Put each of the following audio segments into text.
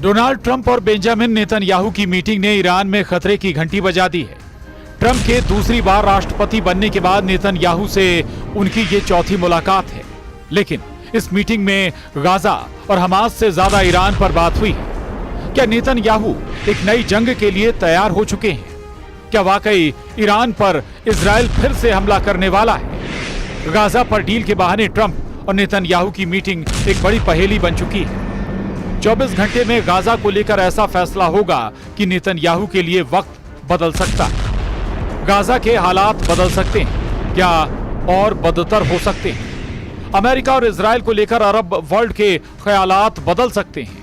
Donald Trump और Benjamin Netanyahu की meeting ने ईरान में खतरे की घंटी बजा दी है। ट्रंप के दूसरी बार राष्ट्रपति बनने के बाद नेतन्याहू से उनकी ये चौथी मुलाकात है। लेकिन इस मीटिंग में गाजा और हमास से ज्यादा ईरान पर बात हुई है। क्या नेतन्याहू एक नई जंग के लिए तैयार हो चुके हैं? क्या वाकई ईरान पर इजराइल फिर से हमला करने वाला है? गाजा पर डील के बहाने ट्रंप और नेतन्याहू की मीटिंग एक बड़ी पहेली बन चुकी है। 24 घंटे में गाजा को लेकर ऐसा फैसला होगा कि नेतन्याहू के लिए वक्त बदल सकता है। गाजा के हालात बदल सकते हैं, क्या और बदतर हो सकते हैं। अमेरिका और इजराइल को लेकर अरब वर्ल्ड के ख्यालात बदल सकते हैं,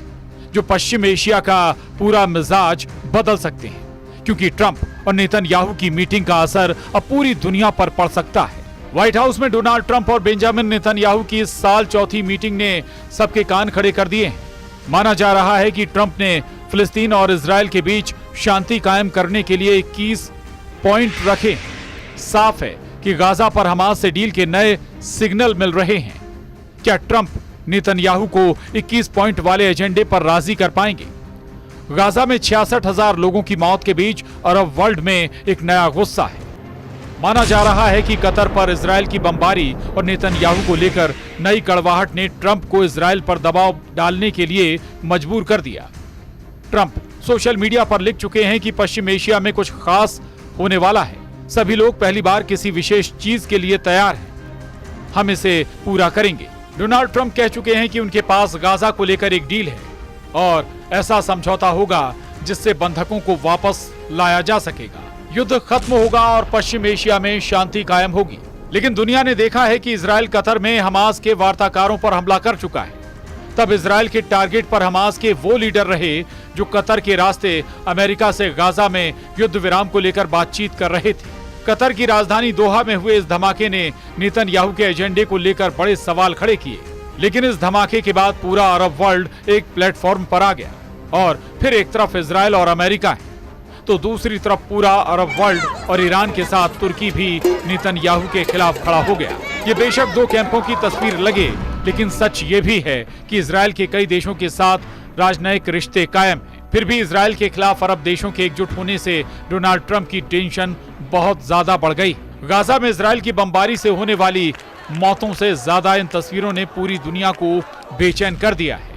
जो पश्चिम एशिया का पूरा मिजाज बदल सकते हैं, क्योंकि ट्रंप और नेतन्याहू की मीटिंग का असर अब पूरी दुनिया पर पड़ सकता है। व्हाइट हाउस में डोनाल्ड ट्रंप और बेंजामिन नेतन्याहू की इस साल चौथी मीटिंग ने सबके कान खड़े कर दिए हैं। माना जा रहा है कि ट्रंप ने फिलिस्तीन और इजराइल के बीच शांति कायम करने के लिए 21 पॉइंट रखे। साफ है कि गाजा पर हमास से डील के नए सिग्नल मिल रहे हैं। क्या ट्रंप नेतन्याहू को 21 पॉइंट वाले एजेंडे पर राजी कर पाएंगे? गाजा में 66,000 लोगों की मौत के बीच अरब वर्ल्ड में एक नया गुस्सा है। माना जा रहा है कि कतर पर इजराइल की बमबारी और नेतन्याहू को लेकर नई कड़वाहट ने ट्रंप को इजराइल पर दबाव डालने के लिए मजबूर कर दिया। ट्रंप सोशल मीडिया पर लिख चुके हैं कि पश्चिम एशिया में कुछ खास होने वाला है। सभी लोग पहली बार किसी विशेष चीज के लिए तैयार हैं। हम इसे पूरा करेंगे। डोनाल्ड ट्रंप कह चुके हैं कि उनके पास गाजा को लेकर एक डील है और ऐसा समझौता होगा जिससे बंधकों को वापस लाया जा सकेगा। युद्ध खत्म होगा और पश्चिम एशिया में शांति कायम होगी। लेकिन दुनिया ने देखा है कि इजराइल कतर में हमास के वार्ताकारों पर हमला कर चुका है। तब इजराइल के टारगेट पर हमास के वो लीडर रहे जो कतर के रास्ते अमेरिका से गाजा में युद्ध विराम को लेकर बातचीत कर रहे थे। कतर की राजधानी दोहा में हुए इस धमाके ने नेतन्याहू के एजेंडे को लेकर बड़े सवाल खड़े किए। लेकिन इस धमाके के बाद पूरा अरब वर्ल्ड एक प्लेटफॉर्म पर आ गया और फिर एक तरफ इजराइल और अमेरिका है तो दूसरी तरफ पूरा अरब वर्ल्ड और ईरान के साथ तुर्की भी नेतन्याहू के खिलाफ खड़ा हो गया। ये बेशक दो कैंपों की तस्वीर लगे, लेकिन सच ये भी है कि इजराइल के कई देशों के साथ राजनयिक रिश्ते कायम हैं। फिर भी इजराइल के खिलाफ अरब देशों के एकजुट होने से डोनाल्ड ट्रंप की टेंशन बहुत ज्यादा बढ़ गई। गाजा में इजराइल की बमबारी से होने वाली मौतों से ज्यादा इन तस्वीरों ने पूरी दुनिया को बेचैन कर दिया है।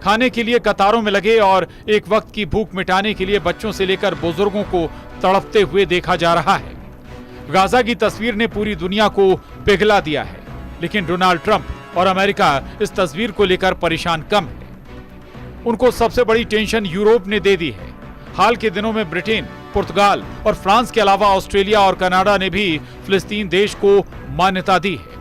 खाने के लिए कतारों में लगे और एक वक्त की भूख मिटाने के लिए बच्चों से लेकर बुजुर्गों को तड़पते हुए देखा जा रहा है। गाजा की तस्वीर ने पूरी दुनिया को पिघला दिया है, लेकिन डोनाल्ड ट्रंप और अमेरिका इस तस्वीर को लेकर परेशान कम है। उनको सबसे बड़ी टेंशन यूरोप ने दे दी है। हाल के दिनों में ब्रिटेन, पुर्तगाल और फ्रांस के अलावा ऑस्ट्रेलिया और कनाडा ने भी फिलिस्तीन देश को मान्यता दी है।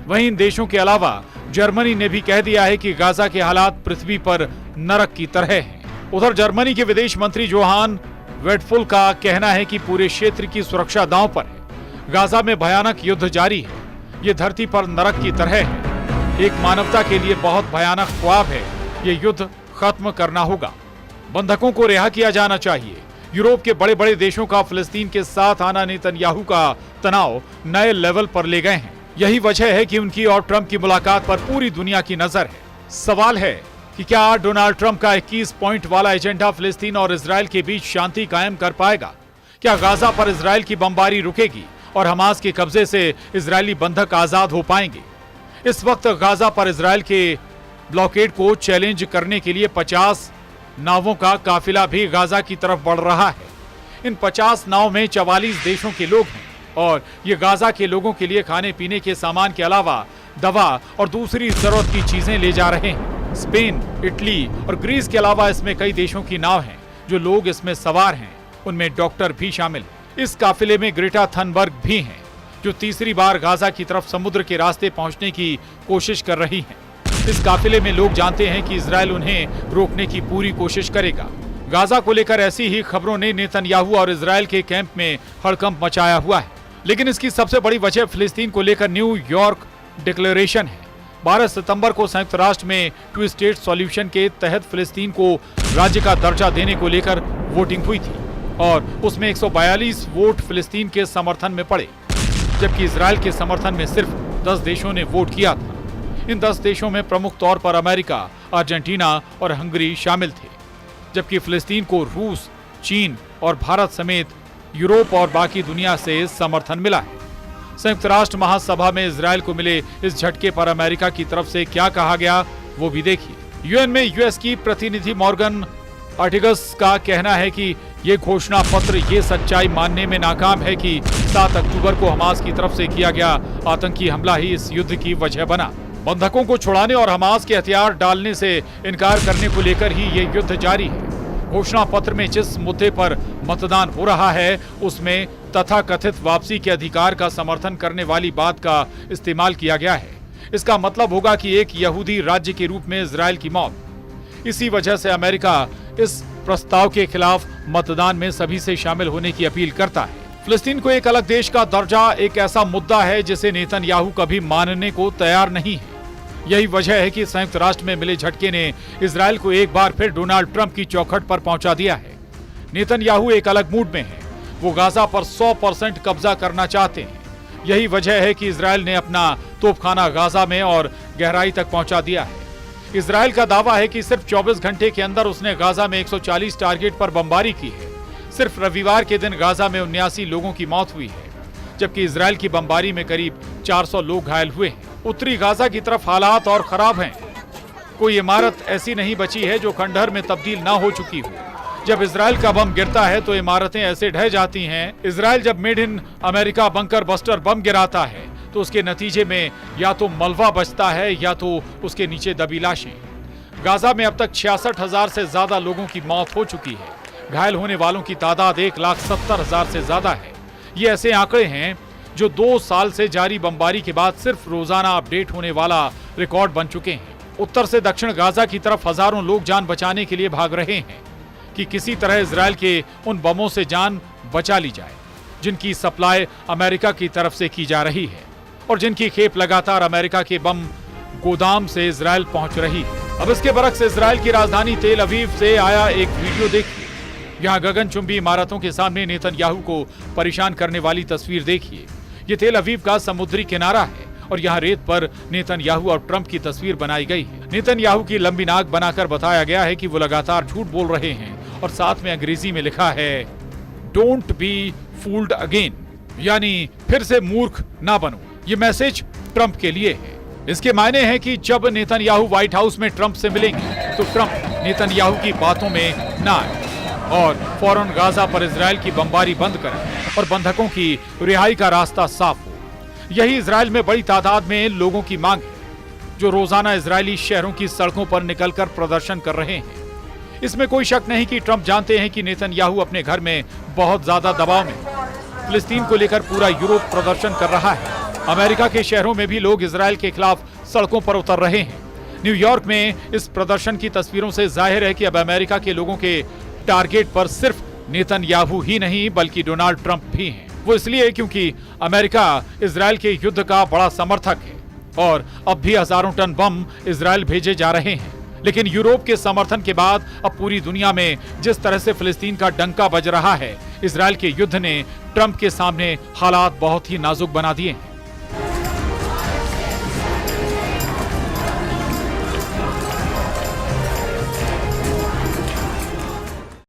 वहीं इन देशों के अलावा जर्मनी ने भी कह दिया है कि गाजा के हालात पृथ्वी पर नरक की तरह हैं। उधर जर्मनी के विदेश मंत्री जोहान वेडफुल का कहना है कि पूरे क्षेत्र की सुरक्षा दांव पर है। गाजा में भयानक युद्ध जारी है। ये धरती पर नरक की तरह है। एक मानवता के लिए बहुत भयानक ख्वाब है। ये युद्ध खत्म करना होगा। बंधकों को रिहा किया जाना चाहिए। यूरोप के बड़े बड़े देशों का फिलिस्तीन के साथ आना नेतन्याहू का तनाव नए लेवल पर ले गए हैं। यही वजह है कि उनकी और ट्रंप की मुलाकात पर पूरी दुनिया की नजर है। सवाल है कि क्या डोनाल्ड ट्रंप का 21 पॉइंट वाला एजेंडा फिलिस्तीन और इजराइल के बीच शांति कायम कर पाएगा? क्या गाजा पर इजराइल की बमबारी रुकेगी और हमास के कब्जे से इजरायली बंधक आजाद हो पाएंगे? इस वक्त गाजा पर इजराइल के ब्लॉकेड को चैलेंज करने के लिए 50 नावों का काफिला भी गाजा की तरफ बढ़ रहा है। इन 50 नाव में 44 देशों के लोग हैं और ये गाजा के लोगों के लिए खाने पीने के सामान के अलावा दवा और दूसरी जरूरत की चीजें ले जा रहे हैं। स्पेन, इटली और ग्रीस के अलावा इसमें कई देशों की नाव हैं। जो लोग इसमें सवार हैं उनमें डॉक्टर भी शामिल हैं। इस काफिले में ग्रेटा थनबर्ग भी हैं, जो तीसरी बार गाजा की तरफ समुद्र के रास्ते पहुंचने की कोशिश कर रही हैं। इस काफिले में लोग जानते हैं कि इजराइल उन्हें रोकने की पूरी कोशिश करेगा। गाजा को लेकर ऐसी ही खबरों ने नेतन्याहू और इजराइल के कैंप में हड़कंप मचाया हुआ है। लेकिन इसकी सबसे बड़ी वजह फिलिस्तीन को लेकर न्यूयॉर्क डिक्लेरेशन है। 12 सितंबर को संयुक्त राष्ट्र में 2 स्टेट सॉल्यूशन के तहत फिलिस्तीन को राज्य का दर्जा देने को लेकर वोटिंग हुई थी और उसमें 142 वोट फिलिस्तीन के समर्थन में पड़े, जबकि इजराइल के समर्थन में सिर्फ 10 देशों ने वोट किया था। इन 10 देशों में प्रमुख तौर पर अमेरिका, अर्जेंटीना और हंगरी शामिल थे। जबकि फिलिस्तीन को रूस, चीन और भारत समेत यूरोप और बाकी दुनिया से समर्थन मिला है। संयुक्त राष्ट्र महासभा में इजरायल को मिले इस झटके पर अमेरिका की तरफ से क्या कहा गया वो भी देखिए। यूएन में यूएस की प्रतिनिधि मॉर्गन ऑर्टिगस का कहना है कि ये घोषणा पत्र ये सच्चाई मानने में नाकाम है कि 7 अक्टूबर को हमास की तरफ से किया गया आतंकी हमला ही इस युद्ध की वजह बना। बंधकों को छुड़ाने और हमास के हथियार डालने से इनकार करने को लेकर ही ये युद्ध जारी है। घोषणा पत्र में जिस मुद्दे पर मतदान हो रहा है उसमें तथाकथित वापसी के अधिकार का समर्थन करने वाली बात का इस्तेमाल किया गया है। इसका मतलब होगा कि एक यहूदी राज्य के रूप में इजरायल की मौत। इसी वजह से अमेरिका इस प्रस्ताव के खिलाफ मतदान में सभी से शामिल होने की अपील करता है। फिलिस्तीन को एक अलग देश का दर्जा एक ऐसा मुद्दा है जिसे नेतन्याहू कभी मानने को तैयार नहीं है। यही वजह है कि संयुक्त राष्ट्र में मिले झटके ने इजरायल को एक बार फिर डोनाल्ड ट्रंप की चौखट पर पहुंचा दिया है। नेतन्याहू एक अलग मूड में है। वो गाजा पर 100% कब्जा करना चाहते हैं। यही वजह है कि इजरायल ने अपना तोपखाना गाजा में और गहराई तक पहुंचा दिया है। इजरायल का दावा है कि सिर्फ 24 घंटे के अंदर उसने गाजा में 140 टारगेट पर बमबारी की है। सिर्फ रविवार के दिन गाजा में 79 लोगों की मौत हुई है, जबकि इजरायल की बमबारी में करीब 400 लोग घायल हुए हैं। उत्तरी गाजा की तरफ हालात और खराब हैं। कोई इमारत ऐसी नहीं बची है जो खंडहर में तब्दील ना हो चुकी हो। जब इजरायल का बम गिरता है तो इमारतें ऐसे ढह जाती हैं। इजरायल जब made in America bunker buster bomb गिराता है तो उसके नतीजे में या तो मलबा बचता है या तो उसके नीचे दबी लाशें। गाजा में अब तक 66,000 से ज्यादा लोगों की मौत हो चुकी है। घायल होने वालों की तादाद 1,70,000 से ज्यादा है। ये ऐसे आंकड़े हैं जो 2 साल से जारी बमबारी के बाद सिर्फ रोजाना अपडेट होने वाला रिकॉर्ड बन चुके हैं। उत्तर से दक्षिण गाजा की तरफ हजारों लोग जान बचाने के लिए भाग रहे हैं कि किसी तरह इजरायल के उन बमों से जान बचा ली जाए जिनकी सप्लाई अमेरिका की तरफ से की जा रही है और जिनकी खेप लगातार अमेरिका के बम गोदाम से इजरायल पहुंच रही है। अब इसके बरक्स इजरायल की राजधानी तेल अवीव से आया एक वीडियो देखिए। यहाँ गगनचुंबी इमारतों के सामने नेतन्याहू को परेशान करने वाली तस्वीर देखिए। ये तेल अवीव का समुद्री किनारा है और यहाँ रेत पर नेतन्याहू और ट्रंप की तस्वीर बनाई गई है। नेतन्याहू की लंबी नाक बनाकर बताया गया है कि वो लगातार झूठ बोल रहे हैं और साथ में अंग्रेजी में लिखा है डोंट बी फूल्ड अगेन, यानी फिर से मूर्ख ना बनो। ये मैसेज ट्रंप के लिए है। इसके मायने हैं कि जब नेतन्याहू व्हाइट हाउस में ट्रंप से मिलेंगे तो ट्रंप नेतन्याहू की बातों में ना आए और फौरन गाजा पर इजरायल की बमबारी बंद करें और बंधकों की रिहाई का रास्ता साफ हो। यही इजरायल में बड़ी तादाद में लोगों की मांग है जो रोजाना इजरायली शहरों की सड़कों पर निकलकर प्रदर्शन कर रहे हैं। इसमें कोई शक नहीं कि ट्रंप जानते हैं कि नेतन्याहू अपने घर में बहुत ज्यादा दबाव में। फिलिस्तीन को लेकर पूरा यूरोप प्रदर्शन कर रहा है। अमेरिका के शहरों में भी लोग इजरायल के खिलाफ सड़कों पर उतर रहे हैं। न्यूयॉर्क में इस प्रदर्शन की तस्वीरों से जाहिर है कि अब अमेरिका के लोगों के टारगेट पर सिर्फ नेतन्याहू ही नहीं बल्कि डोनाल्ड ट्रंप भी हैं। वो इसलिए क्योंकि अमेरिका इजरायल के युद्ध का बड़ा समर्थक है और अब भी हजारों टन बम इजरायल भेजे जा रहे हैं। लेकिन यूरोप के समर्थन के बाद अब पूरी दुनिया में जिस तरह से फिलिस्तीन का डंका बज रहा है, इजरायल के युद्ध ने ट्रंप के सामने हालात बहुत ही नाजुक बना दिए हैं।